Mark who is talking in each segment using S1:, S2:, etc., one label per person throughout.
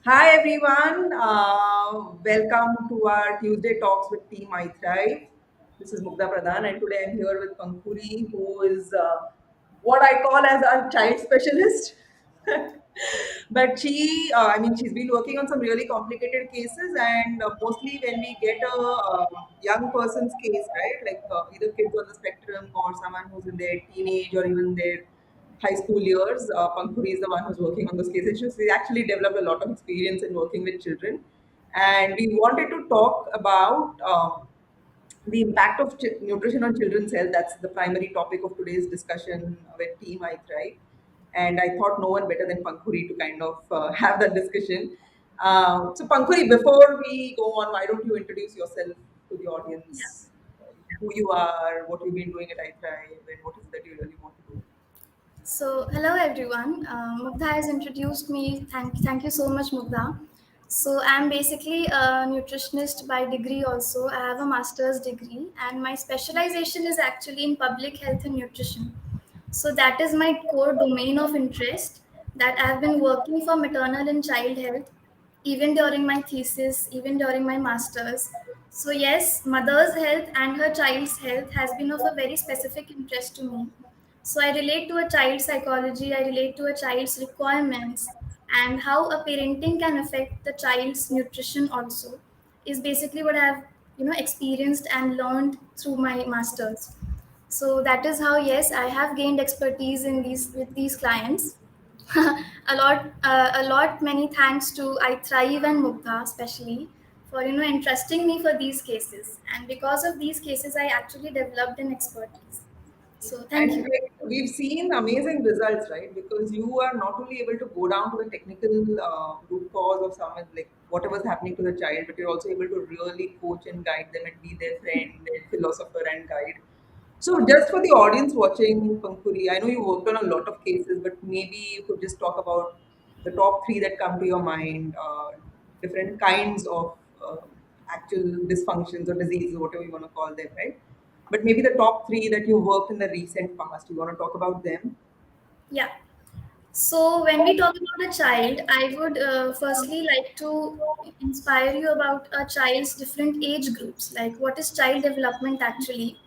S1: Hi everyone, welcome to our Tuesday Talks with Team iThrive. This is Mugdha Pradhan, and today I'm here with Pankhuri, who is what I call as our child specialist. But she's been working on some really complicated cases, and mostly when we get a young person's case, right, like either kids on the spectrum or someone who's in their teenage or even their high school years. Pankhuri is the one who's working on those cases. She actually developed a lot of experience in working with children. And we wanted to talk about the impact of nutrition on children's health. That's the primary topic of today's discussion with Team iThrive. And I thought no one better than Pankhuri to kind of have that discussion. So, Pankhuri, before we go on, why don't you introduce yourself to the
S2: Yeah.
S1: audience? Who you are, what you've been doing at iThrive, and what is it that you really want to do?
S2: So, hello everyone. Mugdha has introduced me. Thank you so much, Mugdha. So, I'm basically a nutritionist by degree also. I have a master's degree, and my specialization is actually in public health and nutrition. So, that is my core domain of interest that I've been working for maternal and child health, even during my thesis, even during my master's. So, yes, mother's health and her child's health has been of a very specific interest to me. So I relate to a child's psychology, I relate to a child's requirements, and how a parenting can affect the child's nutrition also is basically what I've experienced and learned through my masters. So that is how, yes, I have gained expertise in these with these clients. A lot, many thanks to I Thrive and Mugdha especially for entrusting me for these cases, and because of these cases, I actually developed an expertise. So thank
S1: And
S2: you.
S1: like, we've seen amazing results, right? Because you are not only able to go down to the technical root cause of someone, like whatever's happening to the child, but you're also able to really coach and guide them and be their friend and philosopher and guide. So, just for the audience watching, Pankhuri, I know you worked on a lot of cases, but maybe you could just talk about the top three that come to your mind, different kinds of actual dysfunctions or diseases, whatever you want to call them, right? But maybe the top three that you worked in the recent past, you want to talk about them?
S2: Yeah. So when we talk about a child, I would firstly like to inspire you about a child's different age groups. Like, what is child development actually?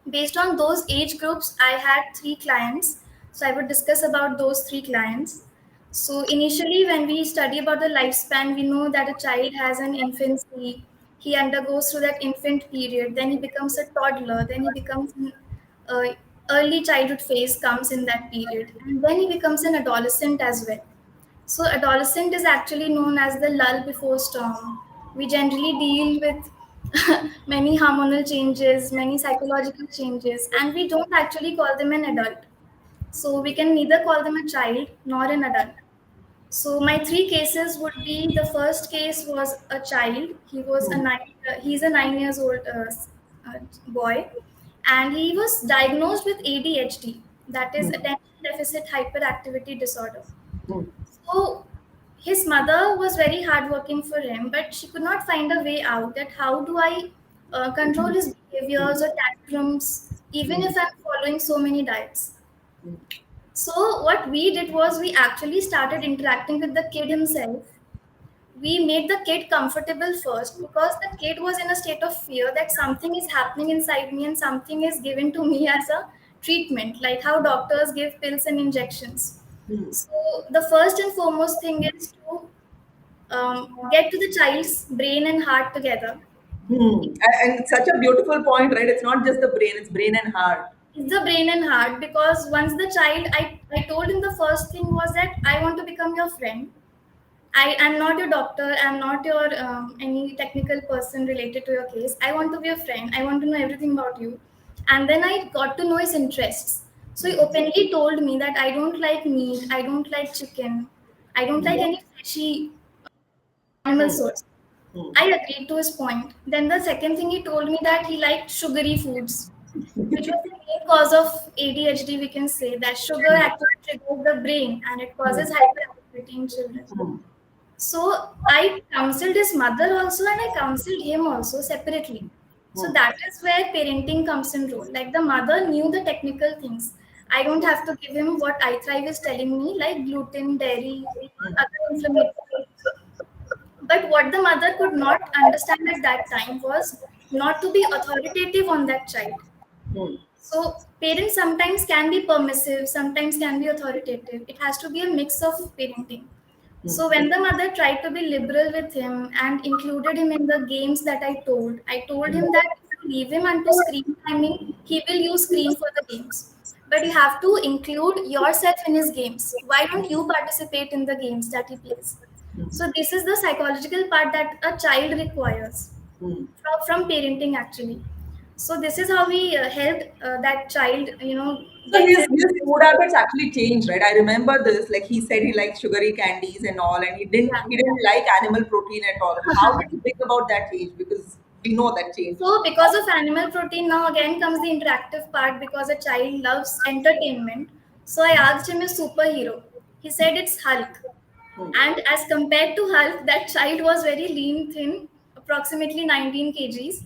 S2: Based on those age groups, I had three clients. So I would discuss about those three clients. So initially, when we study about the lifespan, we know that a child has an infancy. He undergoes through that infant period. Then he becomes a toddler. Then he becomes an early childhood phase comes in that period, and then he becomes an adolescent as well. So adolescent is actually known as the lull before storm. We generally deal with many hormonal changes, many psychological changes, and we don't actually call them an adult. So we can neither call them a child nor an adult. So my three cases would be: the first case was a child. He's a 9 years old boy, and he was diagnosed with ADHD, that is
S1: Hmm.
S2: attention deficit hyperactivity disorder.
S1: Hmm.
S2: So his mother was very hardworking for him, but she could not find a way out. That how do I control his behaviors or tantrums, even
S1: Hmm.
S2: if I'm following so many diets?
S1: Hmm.
S2: So what we did was we actually started interacting with the kid himself. We made the kid comfortable first because the kid was in a state of fear that something is happening inside me and something is given to me as a treatment, like how doctors give pills and injections.
S1: Hmm.
S2: So the first and foremost thing is to get to the child's brain and heart together.
S1: Hmm. And it's such a beautiful point, right? It's not just the brain, it's brain and heart.
S2: It's the brain and heart, because once the child, I told him the first thing was that I want to become your friend. I am not your doctor. I'm not your any technical person related to your case. I want to be a friend. I want to know everything about you. And then I got to know his interests. So he openly told me that I don't like meat. I don't like chicken. I don't like any fleshy animal
S1: Hmm.
S2: source.
S1: Hmm.
S2: I agreed to his point. Then the second thing, he told me that he liked sugary foods, which was the main cause of ADHD. We can say that sugar actually triggers the brain and it causes hyperactivity in children.
S1: Hmm.
S2: So I counseled his mother also, and I counseled him also separately. So
S1: Hmm.
S2: that is where parenting comes in role. Like, the mother knew the technical things. I don't have to give him what iThrive is telling me, like gluten, dairy,
S1: Hmm.
S2: other inflammatory. But what the mother could not understand at that time was not to be authoritative on that child.
S1: Hmm.
S2: So parents sometimes can be permissive, sometimes can be authoritative. It has to be a mix of parenting.
S1: Hmm.
S2: So when the mother tried to be liberal with him and included him in the games that I told him that if you leave him unto screen timing, he will use screen for the games. But you have to include yourself in his games. Why don't you participate in the games that he plays? So this is the psychological part that a child requires
S1: Hmm.
S2: from parenting actually. So this is how we helped that child,
S1: So
S2: get them.
S1: his food habits actually changed, right? I remember this. Like he said, he liked sugary candies and all, and he didn't like animal protein at all. How
S2: Yeah.
S1: did you bring about that change? Because we know that change.
S2: So, because of animal protein, now again comes the interactive part because a child loves entertainment. So, I asked him a superhero. He said it's Hulk.
S1: Hmm.
S2: And as compared to Hulk, that child was very lean, thin, approximately 19 kgs.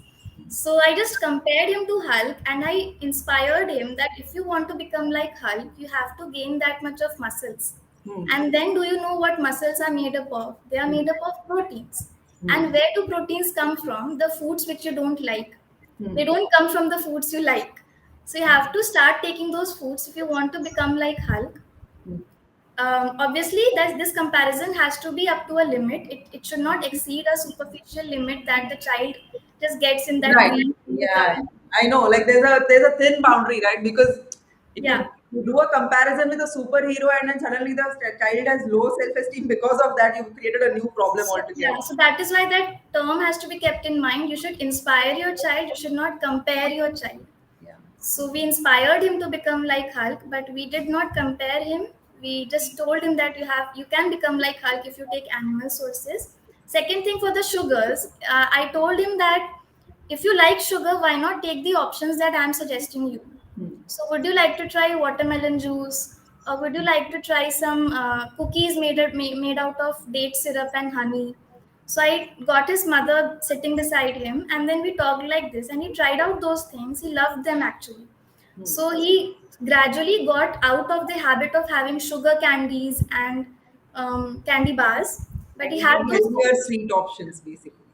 S2: So, I just compared him to Hulk and I inspired him that if you want to become like Hulk, you have to gain that much of muscles.
S1: Hmm.
S2: And then, do you know what muscles are made up of? They are
S1: Hmm.
S2: made up of proteins.
S1: Hmm.
S2: And where do proteins come from? The foods which you don't like.
S1: Hmm.
S2: They don't come from the foods you like. So you have to start taking those foods if you want to become like Hulk.
S1: Hmm.
S2: Obviously, that this comparison has to be up to a limit. It should not exceed a superficial limit that the child just gets in that
S1: Right.
S2: dream to
S1: Yeah.
S2: become.
S1: I know. Like there's a thin boundary, right? Because if
S2: Yeah.
S1: you do a comparison with a superhero and then suddenly the child has low self-esteem because of that, you've created a new problem
S2: So
S1: altogether.
S2: yeah, so that is why that term has to be kept in mind. You should inspire your child. You should not compare your child.
S1: Yeah.
S2: So we inspired him to become like Hulk, but we did not compare him. We just told him that you can become like Hulk if you take animal sources. Second thing for the sugars, I told him that if you like sugar, why not take the options that I'm suggesting you?
S1: Hmm.
S2: So would you like to try watermelon juice, or would you like to try some cookies made out of date syrup and honey? So I got his mother sitting beside him, and then we talked like this, and he tried out those things. He loved them actually.
S1: Hmm.
S2: So he gradually got out of the habit of having sugar candies and candy bars. But
S1: And
S2: he
S1: he
S2: had
S1: did
S2: this.
S1: healthier sweet options basically.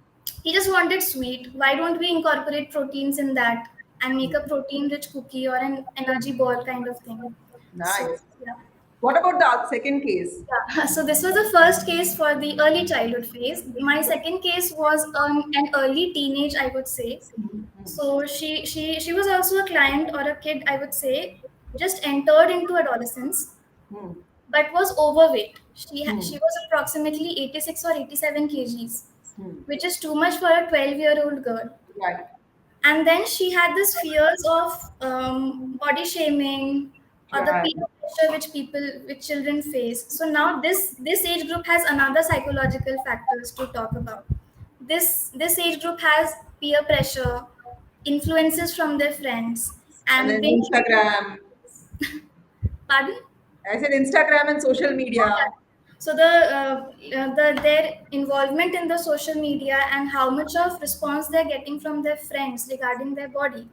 S2: He just wanted sweet. Why don't we incorporate proteins in that and make a protein-rich cookie or an energy ball kind of thing? So
S1: Nice.
S2: yeah.
S1: What about the second case?
S2: Yeah, so this was the first case for the early childhood phase. My second case was an early teenage, I would say. So she was also a client or a kid, I would say, just entered into adolescence,
S1: Hmm.
S2: but was overweight. She
S1: Hmm.
S2: was approximately 86 or 87 kgs,
S1: Hmm.
S2: which is too much for a 12-year-old girl.
S1: Right.
S2: And then she had this fears of body shaming or the
S1: Right.
S2: peer pressure which children face. So now this age group has another psychological factors to talk about. This age group has peer pressure, influences from their friends,
S1: And
S2: and
S1: then
S2: being
S1: Instagram.
S2: pardon.
S1: I said Instagram and social media.
S2: So their involvement in the social media and how much of response they're getting from their friends regarding their body.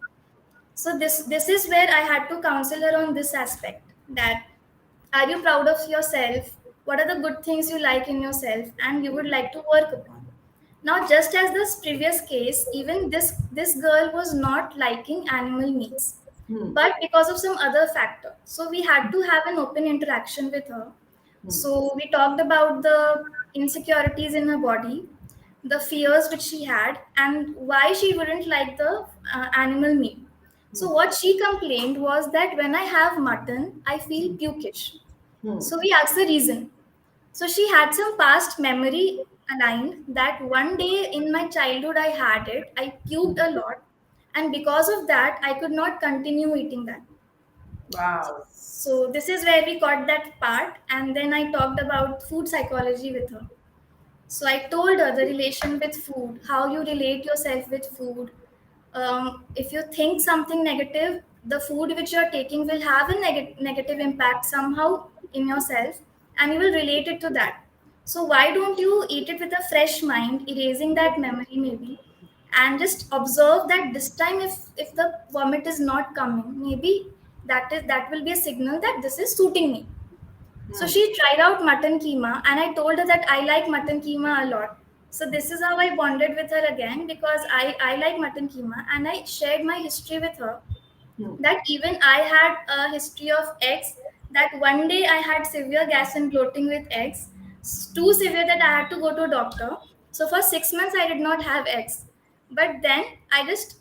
S2: So this is where I had to counsel her on this aspect, that are you proud of yourself? What are the good things you like in yourself and you would like to work upon? Now, just as this previous case, even this girl was not liking animal meats,
S1: Hmm.
S2: but because of some other factor. So we had to have an open interaction with her.
S1: Hmm.
S2: So we talked about the insecurities in her body, the fears which she had, and why she wouldn't like the animal meat.
S1: Hmm.
S2: So what she complained was that when I have mutton, I feel pukish.
S1: Hmm.
S2: So we asked the reason. So she had some past memory aligned that one day in my childhood I had it, I puked a lot, and because of that, I could not continue eating that.
S1: Wow.
S2: So this is where we got that part, and then I talked about food psychology with her. So I told her the relation with food, how you relate yourself with food. If you think something negative, the food which you're taking will have a negative impact somehow in yourself, and you will relate it to that. So why don't you eat it with a fresh mind, erasing that memory maybe, and just observe that this time if the vomit is not coming, maybe that will be a signal that this is suiting me. So
S1: Hmm.
S2: she tried out mutton keema, and I told her that I like mutton keema a lot. So this is how I bonded with her again, because I like mutton keema, and I shared my history with her,
S1: Hmm.
S2: that even I had a history of eggs, that one day I had severe gas and bloating with eggs, too severe that I had to go to a doctor. So for 6 months I did not have eggs. But then I just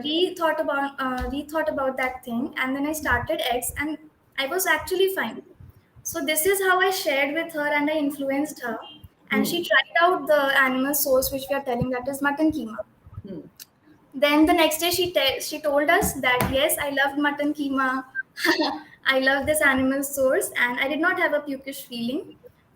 S2: rethought about that thing, and then I started eggs, and I was actually fine. So this is how I shared with her and I influenced her, and
S1: Hmm.
S2: she tried out the animal source which we are telling, that is mutton keema.
S1: Hmm.
S2: Then the next day she told us that yes, I loved mutton keema. I love this animal source, and I did not have a pukish feeling.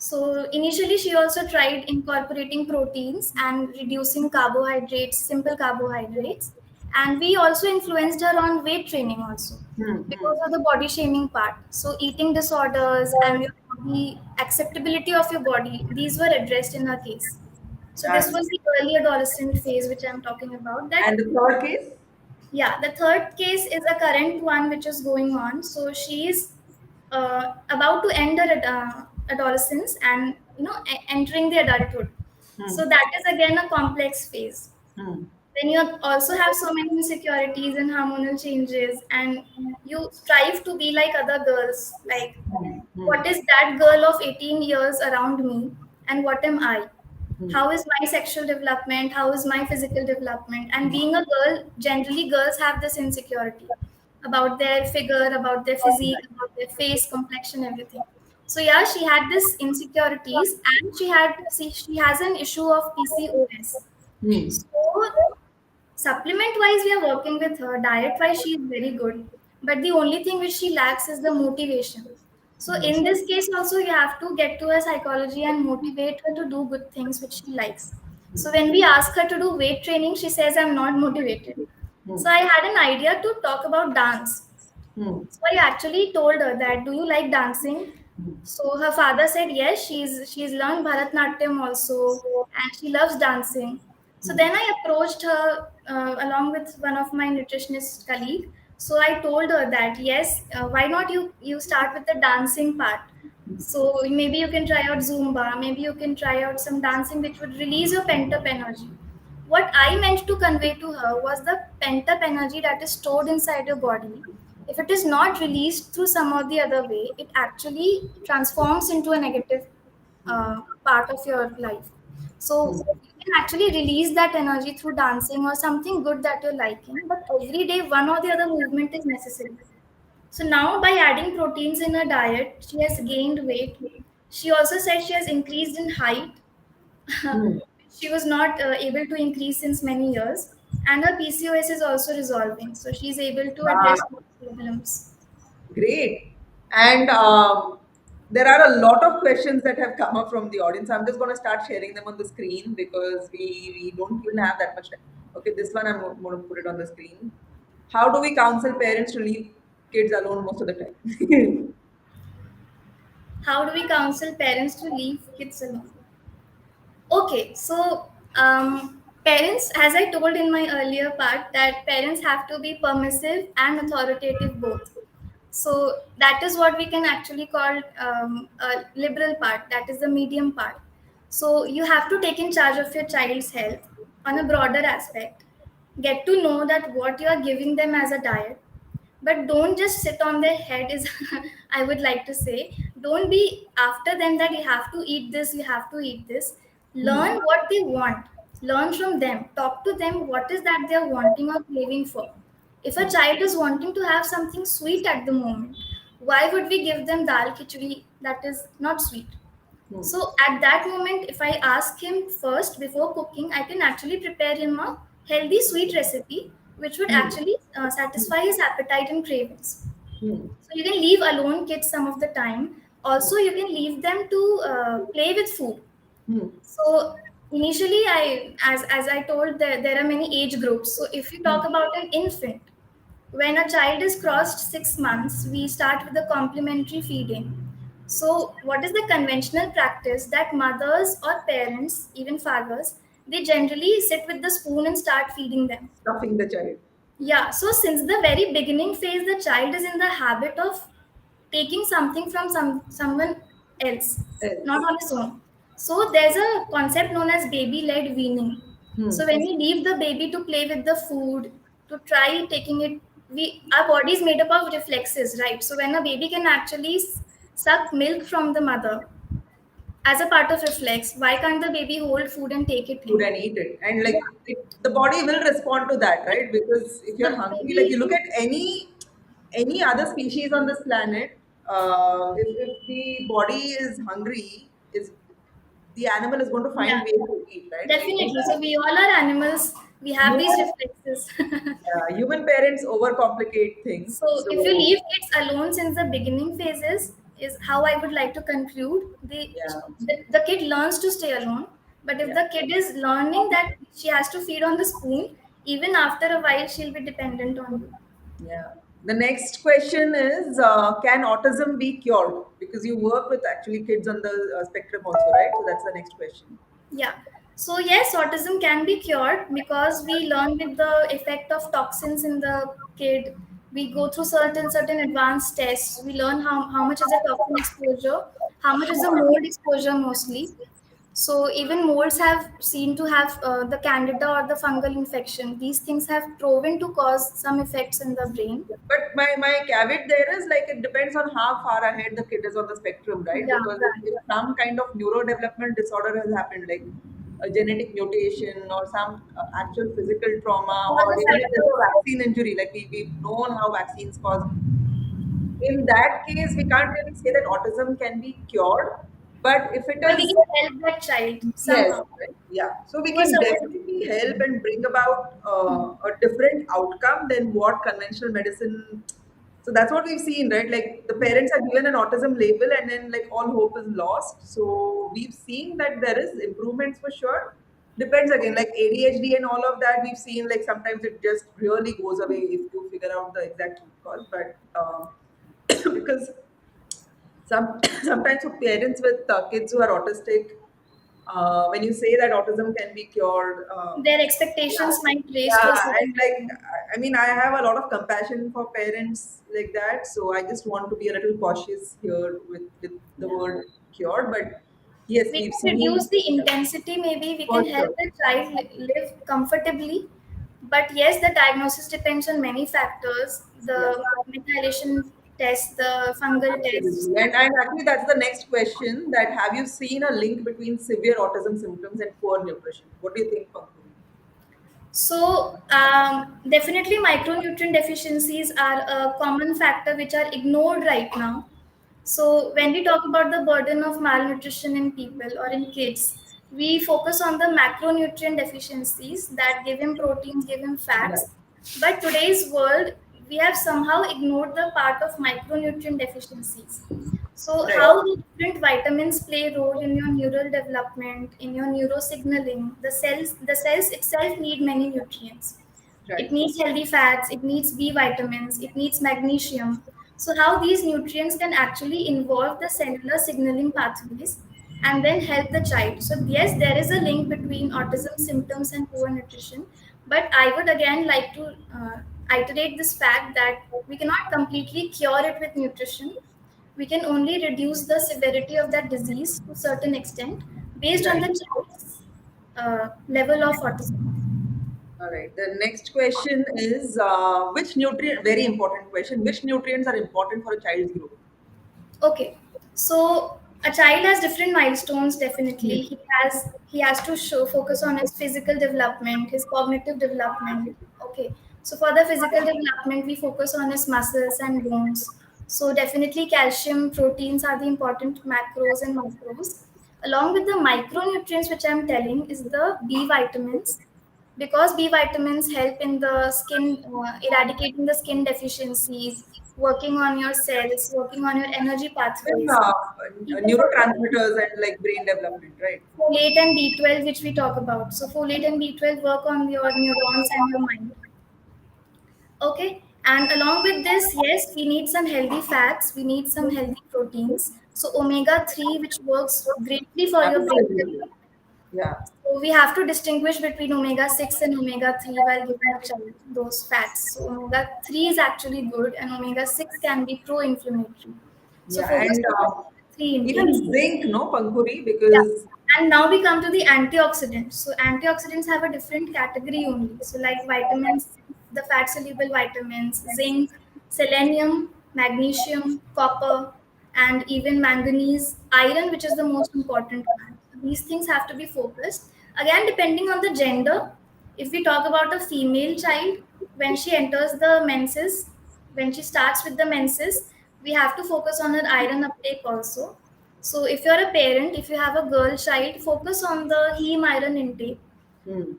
S2: So initially she also tried incorporating proteins and reducing carbohydrates, simple carbohydrates. And we also influenced her on weight training also,
S1: Hmm. Hmm.
S2: because of the body shaming part. So eating disorders and your body acceptability of your body, these were addressed in her case. So this
S1: And
S2: was the early adolescent phase which I'm talking about. That,
S1: the third case?
S2: yeah, the third case is a current one which is going on. So she is about to end her adolescence, and entering the adulthood.
S1: Hmm.
S2: So that is again a complex phase.
S1: Hmm.
S2: Then you also have so many insecurities and hormonal changes, and you strive to be like other girls. Like,
S1: Hmm. Hmm.
S2: what is that girl of 18 years around me, and what am I?
S1: Hmm.
S2: How is my sexual development? How is my physical development? And being a girl, generally girls have this insecurity about their figure, about their physique, about their face, complexion, everything. So yeah, she had this insecurities, and she has an issue of PCOS.
S1: Hmm.
S2: So supplement wise, we are working with her. Diet wise, she is very good. But the only thing which she lacks is the motivation. So in this case, also you have to get to her psychology and motivate her to do good things which she likes. So when we ask her to do weight training, she says, I'm not motivated.
S1: Hmm.
S2: So I had an idea to talk about dance.
S1: Hmm.
S2: So I actually told her that, do you like dancing? So her father said yes, she's learned Bharatnatyam also, and she loves dancing. So then I approached her along with one of my nutritionist colleague. So I told her that yes, why not you start with the dancing part. So maybe you can try out Zumba, maybe you can try out some dancing which would release your pent up energy. What I meant to convey to her was the pent up energy that is stored inside your body. If it is not released through some or the other way, it actually transforms into a negative part of your life. So you can actually release that energy through dancing or something good that you're liking, but every day one or the other movement is necessary. So now by adding proteins in her diet, she has gained weight. She also said she has increased in height.
S1: Hmm.
S2: She was not able to increase since many years, and her PCOS is also resolving. So she's able to address
S1: Ah,
S2: those problems.
S1: great. And there are a lot of questions that have come up from the audience. I'm just going to start sharing them on the screen because we don't even have that much time. Okay, this one I'm going to put it on the screen. How do we counsel parents to leave kids alone most of the time?
S2: How do we counsel parents to leave kids alone? Okay, so parents, as I told in my earlier part, that parents have to be permissive and authoritative both. So that is what we can actually call a liberal part, that is the medium part. So you have to take in charge of your child's health on a broader aspect. Get to know that what you are giving them as a diet, but don't just sit on their head is I would like to say. Don't be after them that you have to eat this, you have to eat this.
S1: Hmm.
S2: Learn what they want, learn from them, talk to them what is that they're wanting or craving for. If a child is wanting to have something sweet at the moment, why would we give them dal khichdi that is not sweet?
S1: Hmm.
S2: So at that moment, if I ask him first before cooking, I can actually prepare him a healthy sweet recipe which would
S1: Hmm.
S2: actually satisfy his appetite and cravings.
S1: Hmm.
S2: So you can leave alone kids some of the time. Also, you can leave them to play with food.
S1: Hmm.
S2: So initially, as I told, there are many age groups. So if you talk about an infant, when a child is crossed 6 months, we start with the complementary feeding. So, what is the conventional practice that mothers or parents, even fathers, they generally sit with the spoon and start feeding them?
S1: Stuffing the child.
S2: Yeah, so since the very beginning phase, the child is in the habit of taking something from someone else, not
S1: Else.
S2: on his own. So there's a concept known as baby led weaning.
S1: Hmm.
S2: So when we leave the baby to play with the food, to try taking it, we our body is made up of reflexes, right? So when a baby can actually suck milk from the mother as a part of reflex, why can't the baby hold food and take it
S1: Food
S2: in?
S1: and eat it, and like
S2: Yeah.
S1: the body will respond to that, right? Because if you're
S2: The
S1: hungry, like you
S2: baby,
S1: look at any other species on this planet, if the body is hungry, is the animal is going to
S2: yeah,
S1: find ways to eat, right?
S2: definitely. So we all are animals. We have these
S1: Human,
S2: reflexes.
S1: human parents overcomplicate things,
S2: So if you
S1: so
S2: leave kids alone since the beginning phases, is how I would like to conclude.
S1: yeah,
S2: The kid learns to stay alone, but if
S1: yeah,
S2: the kid is learning that she has to feed on the spoon, even after a while she'll be dependent on you.
S1: yeah. The next question is, can autism be cured? Because you work with actually kids on the spectrum also, right? So that's the next question.
S2: Yeah. So yes, autism can be cured because we learn with the effect of toxins in the kid. We go through certain advanced tests. We learn how much is the toxin exposure, how much is the mold exposure mostly. So even molds have seen to have the candida or the fungal infection. These things have proven to cause some effects in the brain.
S1: But my caveat there is like it depends on how far ahead the kid is on the spectrum, right?
S2: Yeah.
S1: Because if some kind of neurodevelopment disorder has happened, like a genetic mutation or some actual physical trauma,
S2: All
S1: or
S2: the
S1: even if there's a
S2: factors.
S1: vaccine injury, like we've known how vaccines cause, in that case, we can't really say that autism can be cured. But if it
S2: But we
S1: is,
S2: can help that child
S1: yes,
S2: somehow
S1: right. Yeah. So we
S2: to a
S1: can
S2: certain
S1: definitely help and bring about a different outcome than what conventional medicine. So that's what we've seen, right? Like the
S2: yeah.
S1: parents are given an autism label, and then like all hope is lost. So we've seen that there is improvements for sure. Depends again, like ADHD and all of that. We've seen like sometimes it just really goes away if you figure out the exact root cause. But because sometimes for parents with kids who are autistic, when you say that autism can be cured,
S2: Their expectations
S1: yeah,
S2: might raise to a
S1: yeah, and
S2: certain
S1: like
S2: level.
S1: I mean, I have a lot of compassion for parents like that, so I just want to be a little cautious here with the
S2: Yeah.
S1: word cured. But yes,
S2: We
S1: we've
S2: can
S1: seen,
S2: reduce the intensity, maybe we
S1: for
S2: can help
S1: sure.
S2: the child live comfortably. But yes, the diagnosis depends on many factors,
S1: Yeah.
S2: the methylation test, the fungal tests.
S1: Absolutely. And actually, that's the next question, that have you seen a link between severe autism symptoms and poor nutrition? What do you think, Pankhuri?
S2: So, definitely micronutrient deficiencies are a common factor which are ignored right now. So, when we talk about the burden of malnutrition in people or in kids, we focus on the macronutrient deficiencies that give him proteins, give him
S1: Right.
S2: fats. But today's world, we have somehow ignored the part of micronutrient deficiencies. So,
S1: Right.
S2: how do different vitamins play a role in your neural development, in your neurosignaling? The cells itself need many nutrients. It
S1: Right.
S2: needs healthy fats, it needs B vitamins, it needs magnesium. So, how these nutrients can actually involve the cellular signaling pathways and then help the child. So, yes, there is a link between autism symptoms and poor nutrition, but I would again like to iterate this fact that we cannot completely cure it with nutrition. We can only reduce the severity of that disease to a certain extent based on
S1: Right.
S2: the child's level of autism.
S1: All right. The next question is, which nutrient, very important question, which nutrients are important for a child's growth?
S2: Okay, so a child has different milestones. Definitely,
S1: Hmm.
S2: he has to show focus on his physical development, his cognitive development. Okay, so for the physical development, we focus on his muscles and bones. So definitely, calcium, proteins are the important macros and micros. Along with the micronutrients, which I'm telling, is the B vitamins because B vitamins help in the skin, eradicating the skin deficiencies, working on your cells, working on your energy
S1: Even
S2: pathways. Even for
S1: neurotransmitters and like brain development, right?
S2: folate and B12, which we talk about. So folate and B12 work on your neurons and your mind. Okay, and along with this, yes, we need some healthy fats, we need some healthy proteins. So omega 3, which works greatly for your brain
S1: Absolutely.
S2: development.
S1: Yeah.
S2: So we have to distinguish between omega 6 and omega 3 while giving a child those fats. So omega 3 is actually good and omega 6 can be pro-inflammatory. So
S1: Yeah.
S2: focus
S1: And
S2: on omega three intakes.
S1: Even zinc, no, Pankhuri,
S2: Yeah.
S1: because
S2: And now we come to the antioxidants. So antioxidants have a different category only. So like vitamins, the fat soluble vitamins, zinc, selenium, magnesium, copper, and even manganese, iron, which is the most important one. So these things have to be focused. Again, depending on the gender, if we talk about a female child, when she enters the menses, when she starts with the menses, we have to focus on her iron uptake also. So if you're a parent, if you have a girl child, focus on the heme iron intake.
S1: hmm,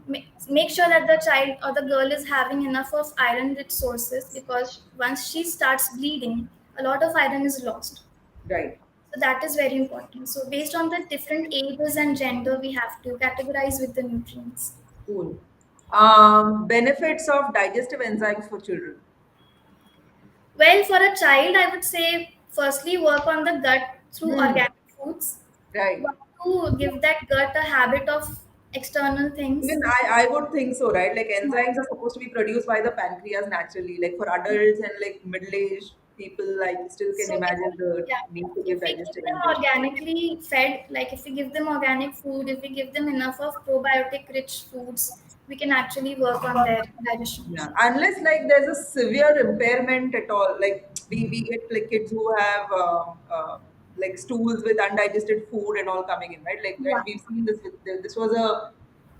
S2: Make sure that the child or the girl is having enough of iron rich sources, because once she starts bleeding, a lot of iron is lost.
S1: right,
S2: So that is very important. So based on the different ages and gender, we have to categorize with the nutrients.
S1: cool. Benefits of digestive enzymes for children.
S2: Well, for a child, I would say firstly work on the gut through
S1: Hmm,
S2: organic foods.
S1: right.
S2: Want to give that gut a habit of external
S1: Even
S2: things.
S1: I would think so, right? Like enzymes are supposed to be produced by the pancreas naturally. Like for adults and like middle-aged people, I still can
S2: So
S1: imagine the
S2: yeah,
S1: need to give
S2: if we give
S1: digestive
S2: them
S1: enzymes.
S2: organically fed, like if we give them organic food, if we give them enough of probiotic rich foods, we can actually work on their digestion.
S1: Yeah, unless like there's a severe impairment at all, like we get like kids who have like stools with undigested food and all coming in, right? Like,
S2: Yeah.
S1: and we've seen this with this was a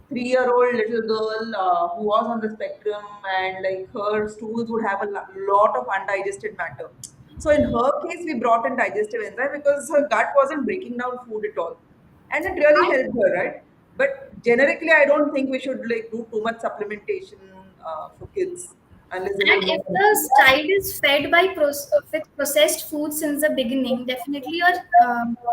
S1: 3-year-old little girl who was on the spectrum, and like her stools would have a lot of undigested matter. So in her case, we brought in digestive enzyme because her gut wasn't breaking down food at all, and it really helped her, right? But generically, I don't think we should like do too much supplementation for kids unless there's
S2: And
S1: a
S2: if
S1: no.
S2: the child is fed by with processed food since the beginning, definitely you're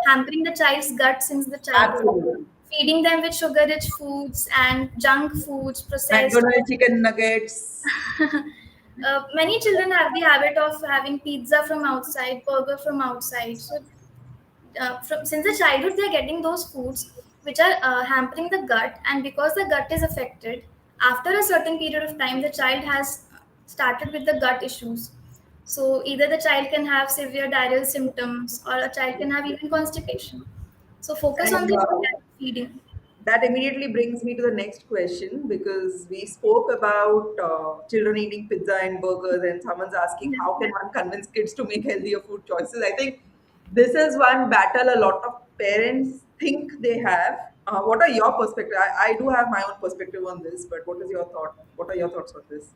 S2: hampering the child's gut since the childhood.
S1: Absolutely.
S2: Feeding them with sugar-rich foods and junk foods, processed.
S1: McDonald's chicken nuggets.
S2: Many children have the habit of having pizza from outside, burger from outside. So since the childhood they're getting those foods which are hampering the gut, and because the gut is affected, after a certain period of time the child has started with the gut issues. So either the child can have severe diarrheal symptoms, or a child can have even constipation. So focus on
S1: And
S2: the organic feeding.
S1: that immediately brings me to the next question, because we spoke about children eating pizza and burgers, and someone's asking
S2: Yeah.
S1: how can one convince kids to make healthier food choices. I think this is one battle a lot of parents think they have. What are your perspective? I do have my own perspective on this, but what is your thought? What are your thoughts on this?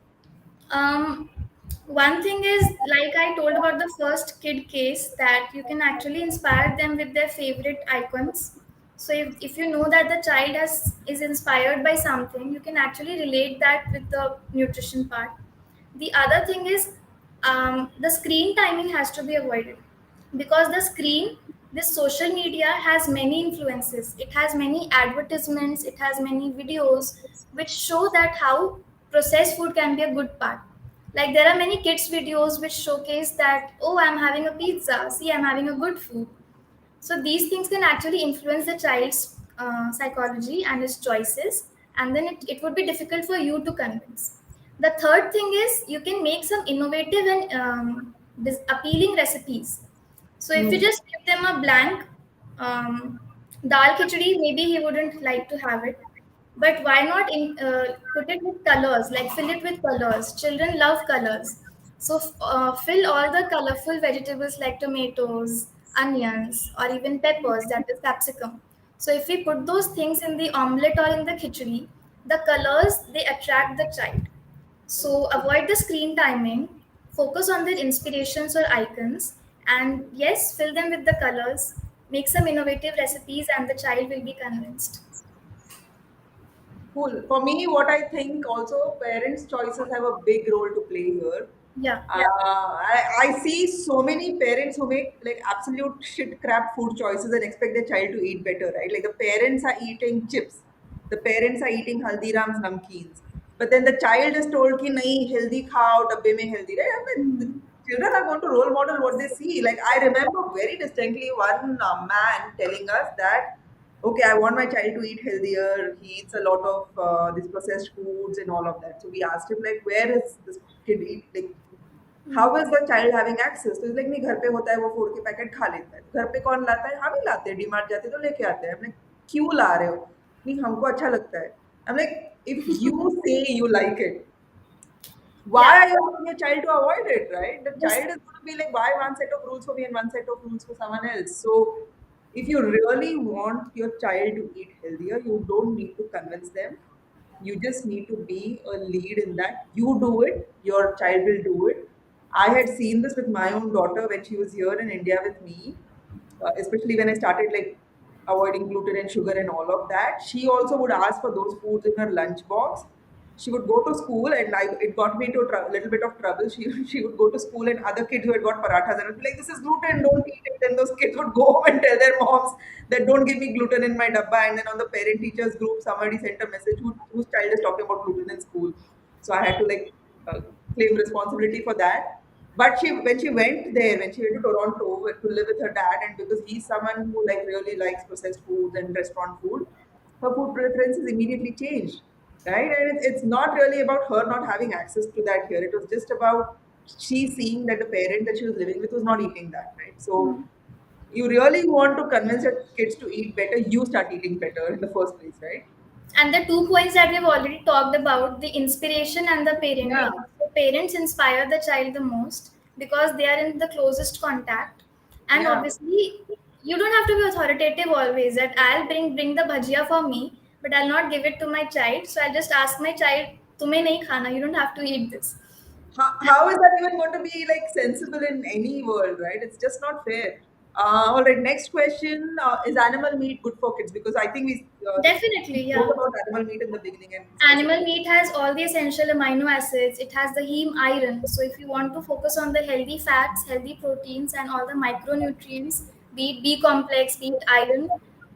S2: Um, One thing is, like I told about the first kid case, that you can actually inspire them with their favorite icons. So if you know that the child is inspired by something, you can actually relate that with the nutrition part. The other thing is, the screen timing has to be avoided, because the screen, this social media has many influences. It has many advertisements, it has many videos which show that how processed food can be a good part. Like there are many kids videos which showcase that, oh, I'm having a pizza, see, I'm having a good food. So these things can actually influence the child's psychology and his choices, and then it would be difficult for you to convince. The third thing is, you can make some innovative and appealing recipes. So if you
S1: Hmm.
S2: just give them a blank dal khichdi, maybe he wouldn't like to have it. But why not put it with colors, like fill it with colors? Children love colors. So fill all the colorful vegetables like tomatoes, onions, or even peppers, that is capsicum. So if we put those things in the omelette or in the khichdi, the colors, they attract the child. So avoid the screen timing, focus on their inspirations or icons, and yes, fill them with the colors, make some innovative recipes, and the child will be convinced.
S1: Cool. For me, what I think also parents' choices have a big role to play here.
S2: Yeah.
S1: I see so many parents who make like absolute shit crap food choices and expect their child to eat better, right? Like the parents are eating chips, the parents are eating Haldiram's namkeens, but then the child is told ki nahi healthy khao, dabbe mein healthy, right? I mean, the children are going to role model what they see. Like I remember very distinctly one man telling us that okay, I want my child to eat healthier. He eats a lot of these processed foods and all of that. So we asked him like, where is this kid eat? Like, how is the child having access? तो like नहीं, घर पे होता है, वो food के packet खा लेता है। घर पे कौन लाता है? हम ही लाते हैं, डीमार्ट जाते हैं तो लेके आते हैं। हमने क्यों ला रहे हो? नहीं, हमको अच्छा लगता है। I'm like, if you say you like it,
S2: Yeah.
S1: why are you asking your child to avoid it, right? The
S2: Yes.
S1: child is going to be like, why one set of rules for me and one set of rules for someone else? So, if you really want your child to eat healthier, you don't need to convince them. You just need to be a lead in that. You do it, your child will do it. I had seen this with my own daughter when she was here in India with me, especially when I started like avoiding gluten and sugar and all of that. She also would ask for those foods in her lunch box. She would go to school, and like it got me into a little bit of trouble. She would go to school, and other kids who had got parathas and would be like, "This is gluten, don't eat it." And those kids would go home and tell their moms that don't give me gluten in my dabba. And then on the parent teachers group, somebody sent a message whose child is talking about gluten in school. So I had to like claim responsibility for that. But when she went there, when she went to Toronto to live with her dad, and because he's someone who like really likes processed foods and restaurant food, her food preferences immediately changed, right? And it's not really about her not having access to that here. It was just about she seeing that the parent that she was living with was not eating that, right? So you really want to convince your kids to eat better, you start eating better in the first place, right?
S2: And the 2 points that we've already talked about, the inspiration and the
S1: Yeah.
S2: parenting. So parents inspire the child the most because they are in the closest contact. And
S1: Yeah.
S2: obviously, you don't have to be authoritative always that I'll bring the bhajia for me, but I'll not give it to my child. So I'll just ask my child, Tumhe nahi khana, you don't have to eat this.
S1: How is that even going to be like sensible in any world, right? It's just not fair. All right, next question: is animal meat good for kids? Because I think we
S2: Definitely,
S1: spoke
S2: yeah.
S1: about animal meat in the beginning and
S2: Animal
S1: specifically.
S2: meat has all the essential amino acids. It has the heme iron. So if you want to focus on the healthy fats, healthy proteins, and all the micronutrients, be it B complex, be it iron,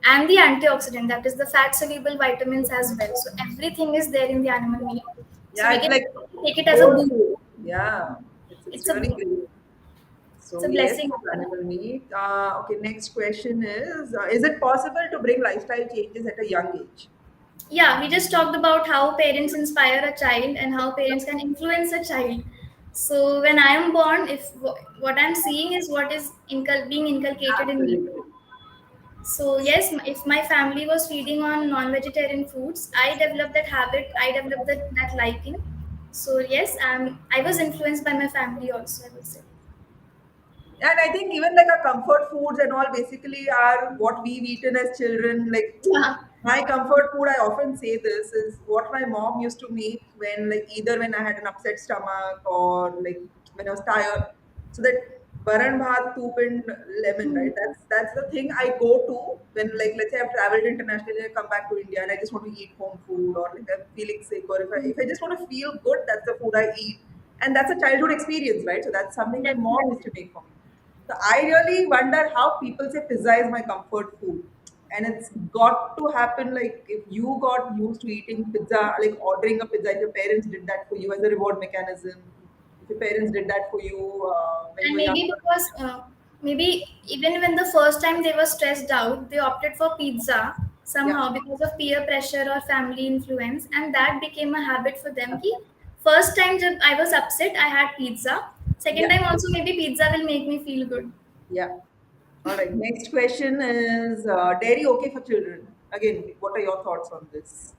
S2: and the antioxidant, that is the fat soluble vitamins as well. So everything is there in the animal meat. So
S1: Yeah,
S2: we
S1: it's
S2: can
S1: like
S2: take it as a
S1: gold
S2: boost.
S1: food. Yeah, it's
S2: It's a
S1: really great.
S2: it's
S1: So
S2: a
S1: yes,
S2: blessing.
S1: animal meat. Okay, next question is it possible to bring lifestyle changes at a young age?
S2: Yeah, we just talked about how parents inspire a child and how parents can influence a child. So when I am born, if what I'm seeing is what is being inculcated in me.
S1: Absolutely.
S2: So yes, if my family was feeding on non-vegetarian foods, I developed that habit. I developed that liking. So yes, I was influenced by my family also, I would say.
S1: And I think even like our comfort foods and all basically are what we've eaten as children. Like
S2: Yeah.
S1: my comfort food, I often say this, is what my mom used to make when like either when I had an upset stomach or like when I was tired. So that baran bhat, toop and lemon, right? That's the thing I go to when like let's say I've traveled internationally and I come back to India and I just want to eat home food, or like I'm feeling sick, or if I just want to feel good, that's the food I eat. And that's a childhood experience, right? So that's something my mom used
S2: Definitely.
S1: to make for me. So I really wonder how people say pizza is my comfort food. And it's got to happen like if you got used to eating pizza, like ordering a pizza, if your parents did that for you as a reward mechanism, if your parents did that for you when you
S2: And
S1: were
S2: maybe
S1: younger.
S2: because maybe even when the first time they were stressed out, they opted for pizza
S1: Yeah.
S2: somehow because of peer pressure or family influence, and that became a habit for them. Ki first time jab I was upset, I had pizza. Second
S1: Yeah.
S2: time also maybe pizza will make me feel good.
S1: Yeah. All right. Next question is dairy okay for children? Again, what are your thoughts on this?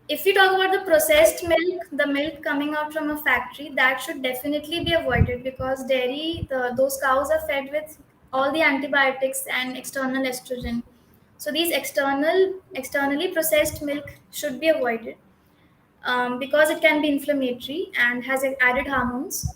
S2: If we talk about the processed milk, the milk coming out from a factory, that should definitely be avoided because dairy, those cows are fed with all the antibiotics and external estrogen. So these externally processed milk should be avoided because it can be inflammatory and has added hormones.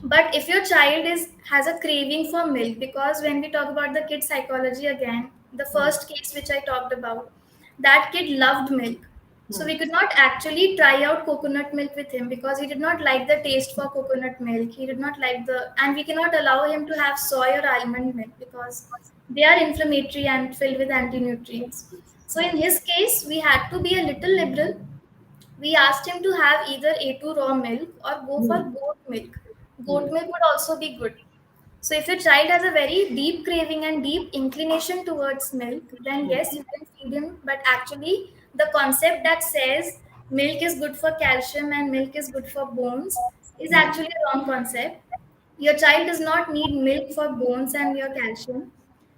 S2: But if your child is has a craving for milk, because when we talk about the kid psychology again, the
S1: Hmm.
S2: first case which I talked about, that kid loved milk. So
S1: Hmm.
S2: we could not actually try out coconut milk with him because he did not like the taste for coconut milk. He did not like and we cannot allow him to have soy or almond milk because they are inflammatory and filled with anti-nutrients. So
S1: Hmm.
S2: in his case, we had to be a little liberal. We asked him to have either A2 raw milk or go for
S1: Hmm.
S2: goat milk.
S1: Hmm.
S2: Goat milk would also be good. So if your child has a very deep craving and deep inclination towards milk, then yes, you can feed him. But actually, the concept that says milk is good for calcium and milk is good for bones is actually a wrong concept. Your child does not need milk for bones and your calcium,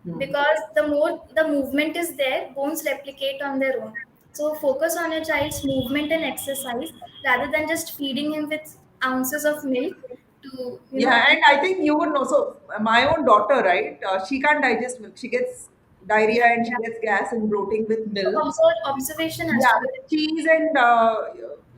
S1: Hmm.
S2: because the more the movement is there, bones replicate on their own. So focus on your child's movement and exercise rather than just feeding him with ounces of milk to
S1: Yeah, and I think you would know. So my own daughter, right? She can't digest milk. She gets diarrhea and she
S2: yeah.
S1: gets gas and bloating with
S2: So
S1: milk.
S2: observation has
S1: Yeah,
S2: to be
S1: with cheese and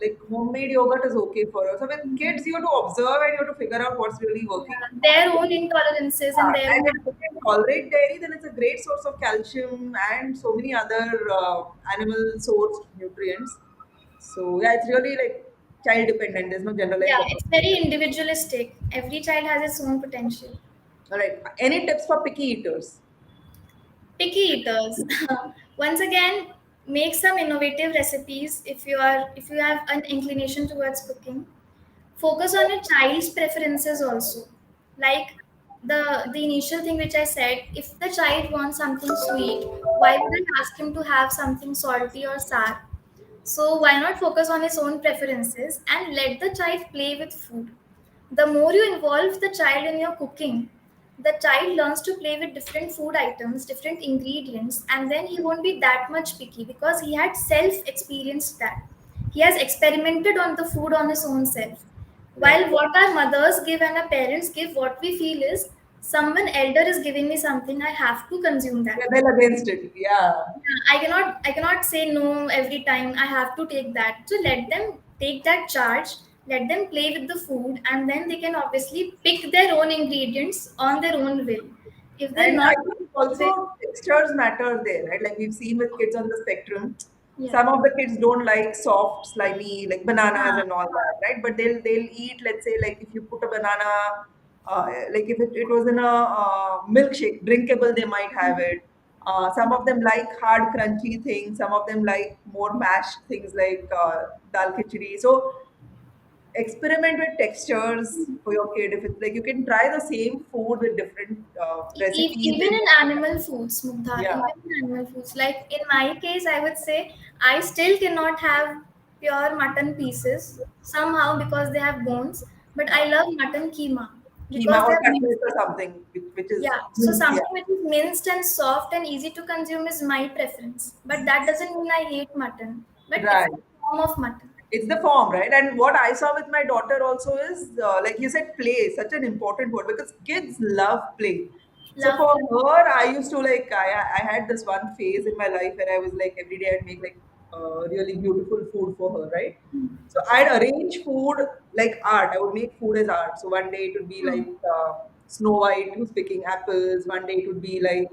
S1: like homemade yogurt is okay for her. So with
S2: there.
S1: kids, you have to observe and you have to figure out what's really working.
S2: Yeah, their own intolerances and their
S1: And
S2: own.
S1: if you can tolerate dairy, then it's a great source of calcium and so many other animal sourced nutrients. So yeah, it's really like child dependent. There's no
S2: Yeah,
S1: generalized approach.
S2: it's very individualistic. Every child has its own potential.
S1: All right. Any tips for picky eaters?
S2: Picky eaters. Once again, make some innovative recipes if you have an inclination towards cooking. Focus on your child's preferences also. Like the initial thing which I said, if the child wants something sweet, why would I ask him to have something salty or sour? So why not focus on his own preferences and let the child play with food? The more you involve the child in your cooking, the child learns to play with different food items, different ingredients, and then he won't be that much picky because he had self experienced that. He has experimented on the food on his own self.
S1: Right.
S2: While what our mothers give and our parents give, what we feel is someone elder is giving me something, I have to consume that.
S1: Rebel against it. Yeah.
S2: Yeah, I cannot say no every time. I have to take that. So let them take that charge, let them play with the food, and then they can obviously pick their own ingredients on their own will. If they're
S1: And I
S2: not
S1: think
S2: with,
S1: also textures matter there, right? Like we've seen with kids on the spectrum,
S2: yeah,
S1: some of the kids don't like soft, slimy, like bananas
S2: yeah,
S1: and all that, right? But they'll eat, let's say, like if you put a banana, like if it was in a milkshake, drinkable, they might have it. Some of them like hard, crunchy things. Some of them like more mashed things like dal khichdi. So experiment with textures for your kid. If it's like you can try the same food with different recipes
S2: even
S1: and
S2: in animal foods, Mugdha,
S1: yeah,
S2: even in animal foods, like in my case I would say I still cannot have pure mutton pieces somehow because they have bones, but I love mutton keema
S1: keema
S2: because
S1: or
S2: they are
S1: cutlets or
S2: minced.
S1: something, which is
S2: Yeah, so
S1: minced. Yeah,
S2: something which is minced and soft and easy to consume is my preference. But that doesn't mean I hate mutton. But it's
S1: right.
S2: a form of mutton.
S1: It's the form, right? And what I saw with my daughter also is, like you said, play is such an important word because kids love play. So
S2: Love
S1: for
S2: play.
S1: her, I used to like, I had this one phase in my life where I was like, every day I'd make like really beautiful food for her, right? So I'd arrange food like art. I would make food as art. So one day it would be
S2: Hmm.
S1: like Snow White who's picking apples. One day it would be like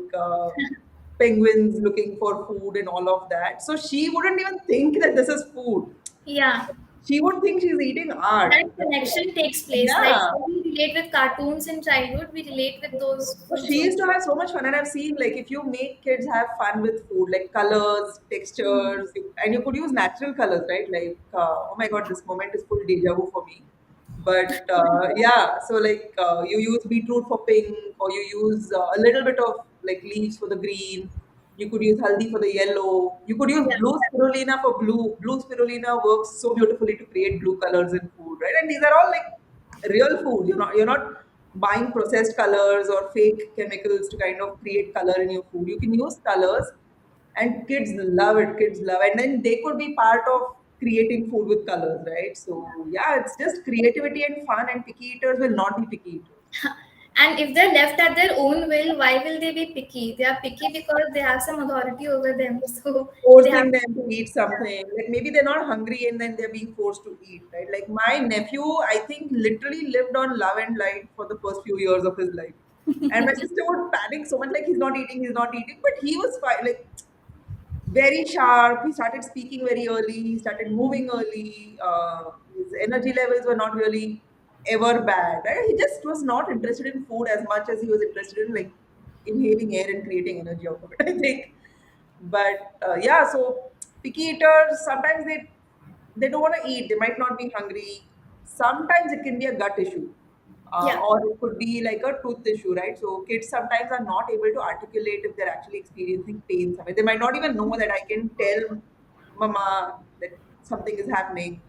S1: penguins looking for food and all of that. So she wouldn't even think that this is food.
S2: Yeah,
S1: She would think she's eating art.
S2: that connection takes place. Like
S1: Yeah.
S2: how we relate with cartoons in childhood, we relate with those
S1: So
S2: foods
S1: she used
S2: also.
S1: to have so much fun, and I've seen like if you make kids have fun with food, like colors, textures, and you could use natural colors, right? Like, oh my god, this moment is full deja vu for me. But yeah, so like you use beetroot for pink, or you use a little bit of like leaves for the green. You could use haldi for the yellow. You could use
S2: Yeah.
S1: blue spirulina for blue. Blue spirulina works so beautifully to create blue colors in food, right? And these are all like real food. You're not buying processed colors or fake chemicals to kind of create color in your food. You can use colors, and kids love it. Kids love it. And then they could be part of creating food with colors, right? So yeah, it's just creativity and fun, and picky eaters will not be picky eaters.
S2: And if they're left at their own will, why will they be picky? They are picky because they have some authority over them. So they have
S1: Forcing
S2: to,
S1: them to eat
S2: yeah.
S1: something. Like maybe they're not hungry and then they're being forced to eat, right? Like my nephew, I think literally lived on love and light for the first few years of his life. And my sister would panic so much, like he's not eating, but he was fine, like very sharp. He started speaking very early. He started moving early. His energy levels were not really ever bad. Right? He just was not interested in food as much as he was interested in like inhaling air and creating energy out of it. I think, but yeah. So picky eaters sometimes they don't want to eat. They might not be hungry. Sometimes it can be a gut issue,
S2: Yeah.
S1: or it could be like a tooth issue, right? So kids sometimes are not able to articulate if they're actually experiencing pain somewhere. They might not even know that I can tell mama that something is happening.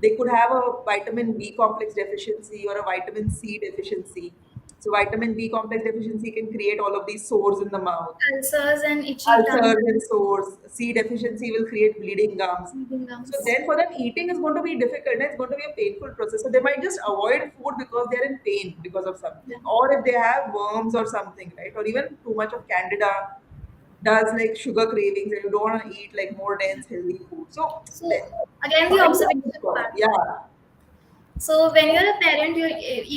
S1: They could have a vitamin B complex deficiency or a vitamin C deficiency. So vitamin B complex deficiency can create all of these sores in the mouth,
S2: Ulcers and itchy tongue,
S1: ulcers and sores. C deficiency will create bleeding gums.
S2: bleeding
S1: So
S2: gums.
S1: then for them, eating is going to be difficult and it's going to be a painful process. So they might just avoid food because they're in pain because of
S2: Yeah.
S1: something. Or if they have worms or something, right? Or even too much of candida does like sugar cravings and you don't want to eat like more dense healthy food. So
S2: So
S1: let-
S2: again, the
S1: find
S2: observation
S1: out the cause.
S2: part.
S1: Yeah.
S2: So when you're a parent, you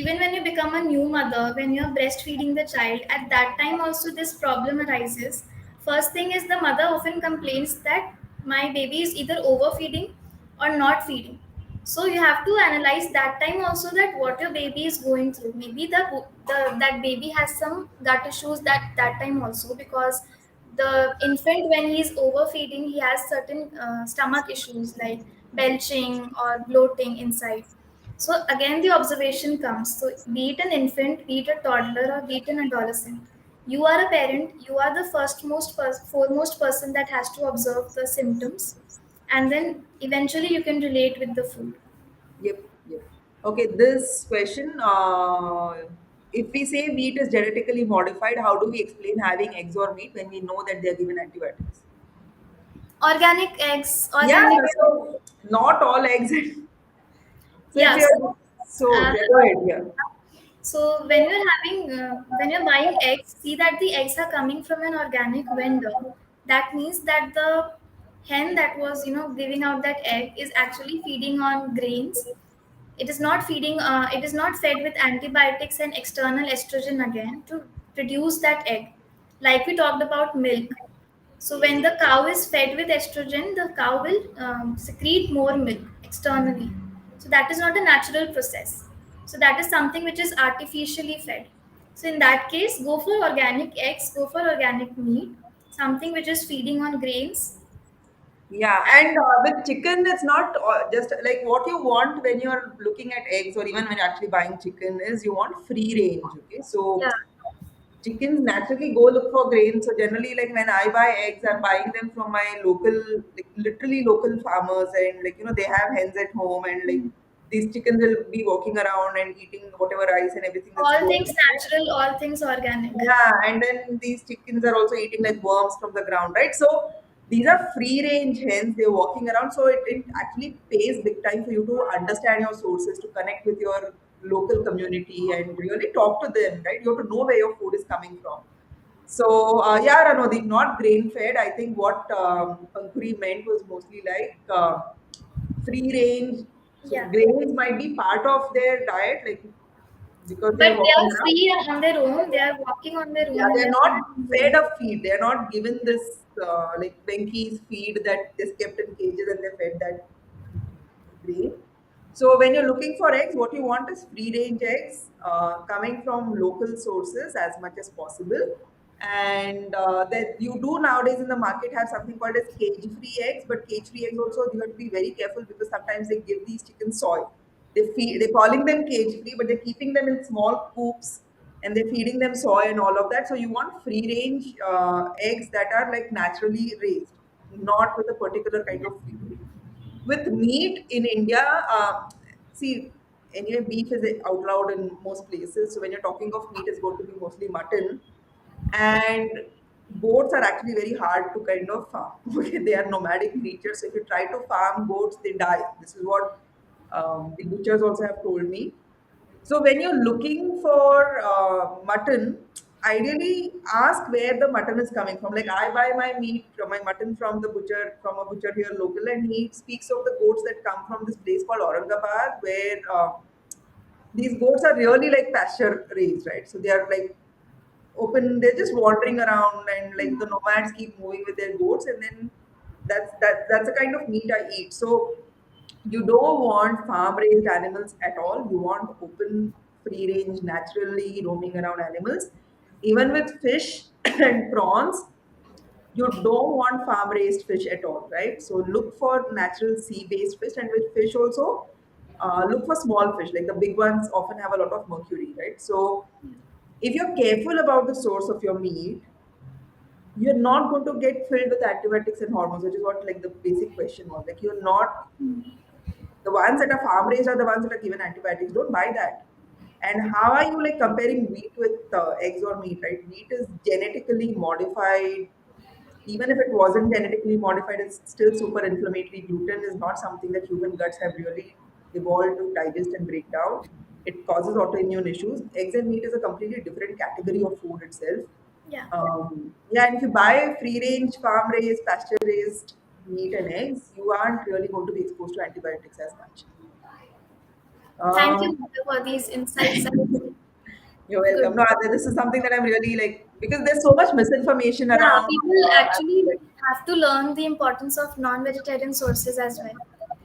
S2: even when you become a new mother, when you're breastfeeding the child, at that time also this problem arises. First thing is the mother often complains that my baby is either overfeeding or not feeding. So you have to analyze that time also that what your baby is going through. Maybe the that baby has some gut issues that time also, because the infant when he is overfeeding he has certain stomach issues like belching or bloating inside. So again, the observation comes. So be it an infant, be it a toddler, or be it an adolescent, you are a parent. You are the foremost person that has to observe the symptoms, and then eventually you can relate with the food.
S1: Yep, yep. Okay, this question, if we say wheat is genetically modified, how do we explain having eggs or meat when we know that they are given antibiotics?
S2: Organic eggs,
S1: Yeah,
S2: organic.
S1: so not all eggs. So if
S2: Yeah.
S1: you're, so
S2: Uh,
S1: yeah, go ahead, yeah.
S2: So when you're buying eggs, see that the eggs are coming from an organic vendor. That means that the hen that was giving out that egg is actually feeding on grains. It is not feeding. It is not fed with antibiotics and external estrogen again to produce that egg. Like we talked about milk. So when the cow is fed with estrogen, the cow will secrete more milk externally. So that is not a natural process. So that is something which is artificially fed. So in that case, go for organic eggs, go for organic meat, something which is feeding on grains.
S1: Yeah, and with chicken, it's not just like what you want when you're looking at eggs or even when you're actually buying chicken is you want free range. Okay, so
S2: Yeah,
S1: chickens naturally go look for grain. So generally, like when I buy eggs, I'm buying them from my local, like literally local farmers, and like they have hens at home, and like these chickens will be walking around and eating whatever rice and everything that's
S2: all
S1: growing.
S2: things natural, all things organic.
S1: Yeah, and then these chickens are also eating like worms from the ground, right? So these are free range hens, they're walking around. So it actually pays big time for you to understand your sources, to connect with your local community and really talk to them, right? You have to know where your food is coming from. So, yeah, Ranodeep, not grain fed. I think what Pankhuri meant was mostly like free range. So,
S2: Yeah,
S1: grains might be part of their diet, like because
S2: but
S1: they're
S2: they
S1: walking
S2: are
S1: around.
S2: free on their own. They are walking on their
S1: Yeah,
S2: own in
S1: they're
S2: their
S1: not
S2: own
S1: fed
S2: way.
S1: a feed. They're not given this like Benki's feed that is kept in cages and they're fed that grain. So when you're looking for eggs, what you want is free range eggs coming from local sources as much as possible. And that you do nowadays in the market have something called as cage-free eggs, but cage-free eggs also you have to be very careful because sometimes they give these chickens soy. They're calling them cage-free, but they're keeping them in small coops and they're feeding them soy and all of that. So you want free-range eggs that are like naturally raised, not with a particular kind of feed. With meat in India, see, anyway, beef is outlawed in most places. So when you're talking of meat, it's going to be mostly mutton. And goats are actually very hard to kind of farm. Okay, they are nomadic creatures. So if you try to farm goats, they die. This is what the butchers also have told me. So when you're looking for mutton, ideally ask where the mutton is coming from. Like I buy my meat from my mutton from the butcher from a butcher here local, and he speaks of the goats that come from this place called Aurangabad, where these goats are really like pasture raised, right? So they are like open. They're just wandering around, and like the nomads keep moving with their goats, and then that's the kind of meat I eat. So you don't want farm raised animals at all. You want open, free range, naturally roaming around animals. Even with fish and prawns, you don't want farm raised fish at all, right? So look for natural sea based fish, and with fish also, look for small fish. Like the big ones often have a lot of mercury, right? So if you're careful about the source of your meat, you're not going to get filled with antibiotics and hormones, which is what like the basic question was. Like you're not. The ones that are farm raised are the ones that are given antibiotics. Don't buy that. And how are you like comparing wheat with eggs or meat, right? Wheat is genetically modified. Even if it wasn't genetically modified, it's still super inflammatory. Gluten is not something that human guts have really evolved to digest and break down. It causes autoimmune issues. Eggs and meat is a completely different category of food itself.
S2: Yeah.
S1: Yeah, and if you buy free range, farm raised, pasture raised meat and eggs, you aren't really going to be exposed to antibiotics as much.
S2: Thank
S1: Um,
S2: you Mugdha, for these insights.
S1: you're
S2: Good.
S1: welcome. No, this is something that I'm really like because there's so much misinformation
S2: Yeah,
S1: around.
S2: people
S1: I feel
S2: actually
S1: like,
S2: have to learn the importance of non-vegetarian sources as well,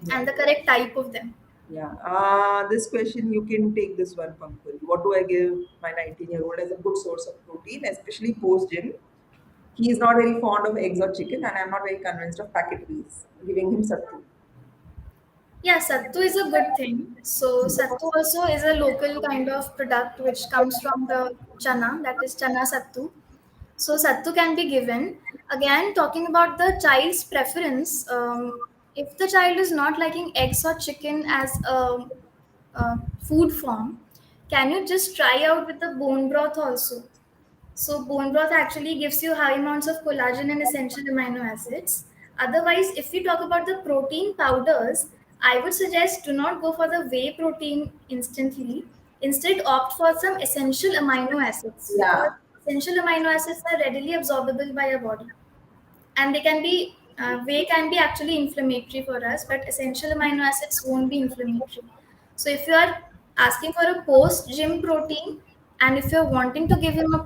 S1: yeah.
S2: and the correct type of them.
S1: Yeah. This question, you can take this one, Pankhuri. What do I give my 19-year-old as a good source of protein, especially post gym? He is not very fond of eggs or chicken, and I'm not very convinced of packet meals. Giving him sattu.
S2: Yeah, sattu is a good thing. So sattu also is a local kind of product which comes from the chana, that is chana sattu. So sattu can be given. Again, talking about the child's preference, if the child is not liking eggs or chicken as a food form, can you just try out with the bone broth also? So bone broth actually gives you high amounts of collagen and essential amino acids. Otherwise, if we talk about the protein powders, I would suggest do not go for the whey protein instantly. Instead, opt for some essential amino acids because
S1: Yeah.
S2: essential amino acids are readily absorbable by our body, and they can be whey can be actually inflammatory for us, but essential amino acids won't be inflammatory. So if you are asking for a post gym protein, and if you're wanting to give him a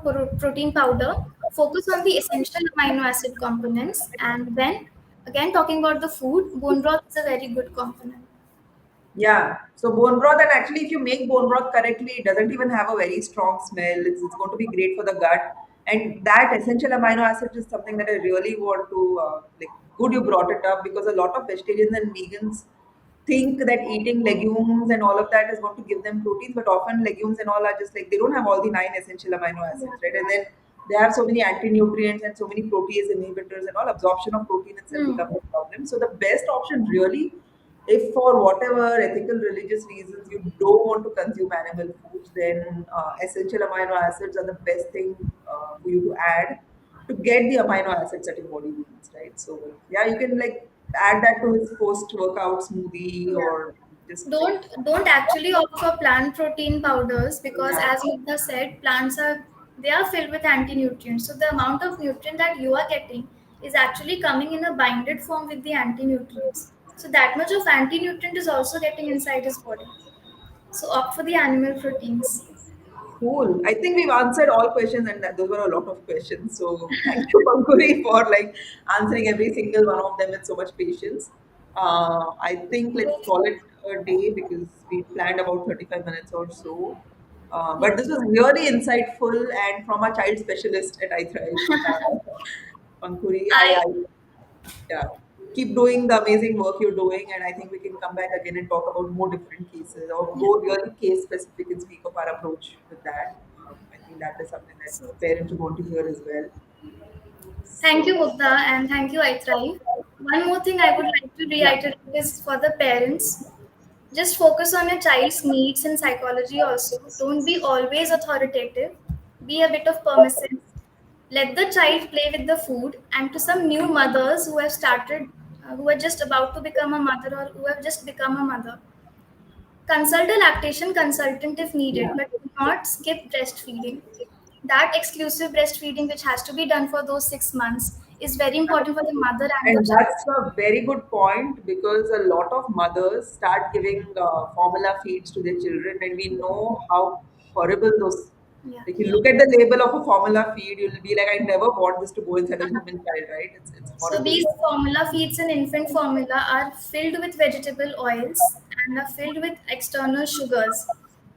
S2: protein powder, focus on the essential amino acid components. And then again, talking about the food, bone broth is a very good component.
S1: Yeah. So bone broth, and actually, if you make bone broth correctly, it doesn't even have a very strong smell. It's going to be great for the gut. And that essential amino acid is something that I really want to like. Good, you brought it up because a lot of vegetarians and vegans think that eating legumes and all of that is going to give them proteins, but often legumes and all are just like they don't have all the nine essential amino
S2: Yeah.
S1: acids, right? And then they have so many anti-nutrients and so many protease inhibitors and all. Absorption of protein itself
S2: Hmm.
S1: becomes a problem. So the best option really, if for whatever ethical religious reasons you don't want to consume animal foods, then essential amino acids are the best thing for you to add to get the amino acids that your body needs, right? So yeah, you can like add that to his post workout smoothie
S2: Yeah.
S1: or just like
S2: Don't actually opt for plant protein powders because,
S1: yeah.
S2: as Mugdha said, plants are, they are filled with anti-nutrients. So the amount of nutrient that you are getting is actually coming in a binded form with the anti-nutrients. So that much of anti-nutrient is also getting inside his body. So opt for the animal proteins.
S1: Cool. I think we've answered all questions, and those were a lot of questions. So thank you, Pankuri, for like answering every single one of them with so much patience. I think let's call it a day because we planned about 35 minutes or so.
S2: Yeah.
S1: But this was really insightful and from a child specialist at iThrive. Pankuri,
S2: I
S1: yeah, keep doing the amazing work you're doing, and I think we can come back again and talk about more different cases or
S2: yeah.
S1: go really case specific and speak of our approach with that. I think that is something that
S2: So
S1: parents want to hear as well.
S2: thank you,
S1: So,
S2: Mugdha, and thank you, iThrive. One more thing I would like to
S1: yeah,
S2: reiterate is for the parents. Just focus on your child's needs and psychology also. Don't be always authoritative. Be a bit of permissive. Let the child play with the food. And to some new mothers who have started, who are just about to become a mother or who have just become a mother, consult a lactation consultant if needed,
S1: yeah.
S2: but do not skip breastfeeding. That exclusive breastfeeding, which has to be done for those 6 months, is very important for the mother and the
S1: And
S2: child.
S1: that's a very good point because a lot of mothers start giving formula feeds to their children, and we know how horrible those.
S2: Yeah.
S1: If you look at the label of a formula feed, you'll be like, I never want this to go inside a human child, right? It's
S2: So
S1: horrible.
S2: these formula feeds and infant formula are filled with vegetable oils and are filled with external sugars.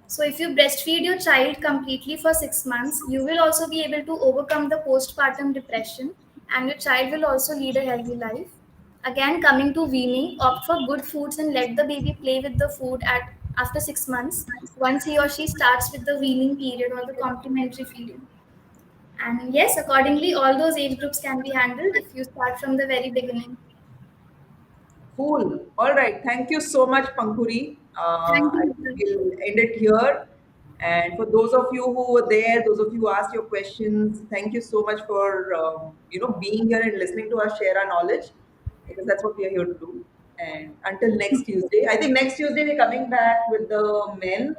S2: So if you breastfeed your child completely for 6 months, you will also be able to overcome the postpartum depression, and your child will also lead a healthy life. Again, coming to weaning, opt for good foods and let the baby play with the food at after 6 months once he or she starts with the weaning period or the complementary feeding. And yes, accordingly, all those age groups can be handled if you start from the very beginning.
S1: Cool. All right. Thank you so much, Pankhuri.
S2: Thank
S1: I
S2: you,
S1: think
S2: Mugdha.
S1: we'll end it here. And for those of you who were there, those of you who asked your questions, thank you so much for being here and listening to us share our knowledge, because that's what we are here to do. And until next Tuesday, I think next Tuesday we're coming back with the men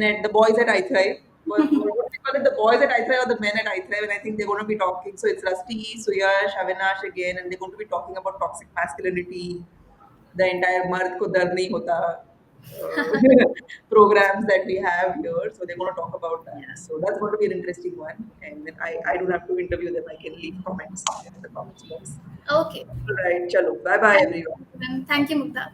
S1: and the boys at iThrive. What do we call it? The boys at iThrive or the men at iThrive? And I think they're going to be talking. So it's Rusty, Suyash, Avinash again, and they're going to be talking about toxic masculinity, the entire Mard Ko Dar Nahi Hota programs that we have here. So they're going to talk about that.
S2: Yeah.
S1: So that's going to be an interesting one. And then I don't have to interview them. I can leave comments in the comments box.
S2: Okay.
S1: All right, chalo. Bye bye,
S2: Thank
S1: everyone.
S2: you, Mugdha.